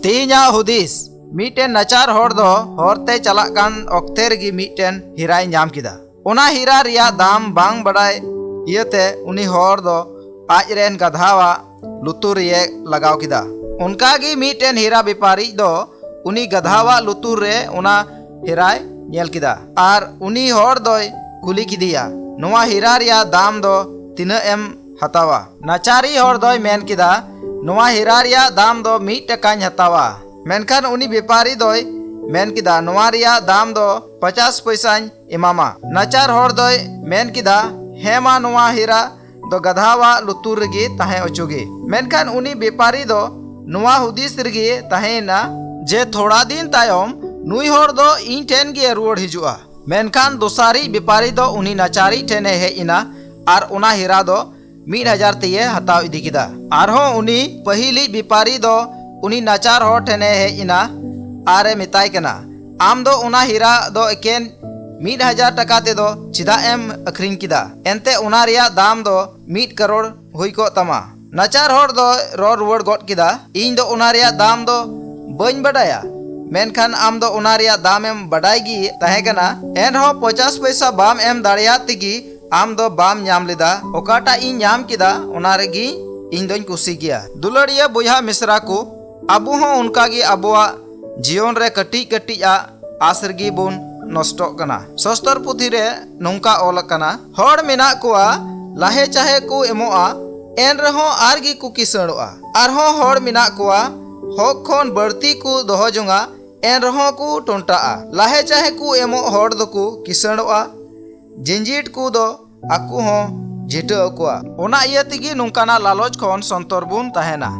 तेहिᱧाग हुदिस मीटेन नचार होड़ दो होरते चलाक कान ऑक्ते रगी मीटेन हीराय ᱧᱟᱢ किदा। ओना हीरा रिया दाम बांग बड़ाय इयते उनी होड़ दो आजरेन गधावा लुतुर रे लगाव किदा। उनकागी मीटेन हीरा व्यापारी दो उनी गधावा लुतुर रे उना हीराय नेल किदा आर उनी होड़ दोय कुली किदिया नोवा हीरा रिया दाम दो तिना एम हतावा। नचारी होड़ दोय मेन किदा नोवा हीरा रिया दाम दो 1 टकाኝ हतावा। मेनखान उनी व्यापारी दोय मेन किदा नोवा रिया दाम दो 50 पैसाኝ एमामा। नचार होड़ दोय मेन किदा हेमा नोवा हीरा दो गधावा लुतुर रगी ताहे अचुगे। मेनखान उनी व्यापारी दो नोवा हुदिस रगी ताहेना जे थोड़ा दिन तायम नुई होड़ दो इन ठेन गे रुवाड़ हिजुआ। मेनखान दोसारी व्यापारी दो उनी नचारी ठेने हेइना आर उना हीरा दो 1000 तिये हताव इदी किदा। आरहों उनी पहिली व्यापारी दो उनी नचार होड़ ठेने हेइना आरे मिताय कना आम दो उना हीरा दो एकेन 1000 टका ते दो चिदा एम अखरिंग किदा एनते उना रिया दाम दो 1 करोड़ हुई को तमा। नचार होड़ दो रो रुवाड़ गट किदा इन दो उना रिया दाम दो बइन बडाया। मेनखान आम दो उना रिया दाम एम बडाय गी ताहे कना एनहो 50 पैसा बाम एम दाड़िया तिगी आम दो बाम ᱧᱟᱢ लेदा ओकाटा इन ᱧᱟᱢ किदा उना रेगी इन दोñ कुसी गिया। दुलड़िया बुझा मिश्रा को आबू हों उनकागी आबुआ जीवन रे कटी कटी आ आसरगी बुन नष्टोग कना। सस्तर पुथी रे नोंका ओल कना होड़ मेना कुआ लाहे चाहे को एमोआ एन रहों आरगी को किसणोआ आरहों होड़ मेना कुआ हक खन बड़ती को दोहो जोंगा एन रहों को टोंटाआ। लाहे चाहे को एमो होड़ दो किसणोआ जिंजीट को दो आकु हों झिटा कुआ। ओना इया तिगी नोंकाना लालच खन संतर बुन ताहेना।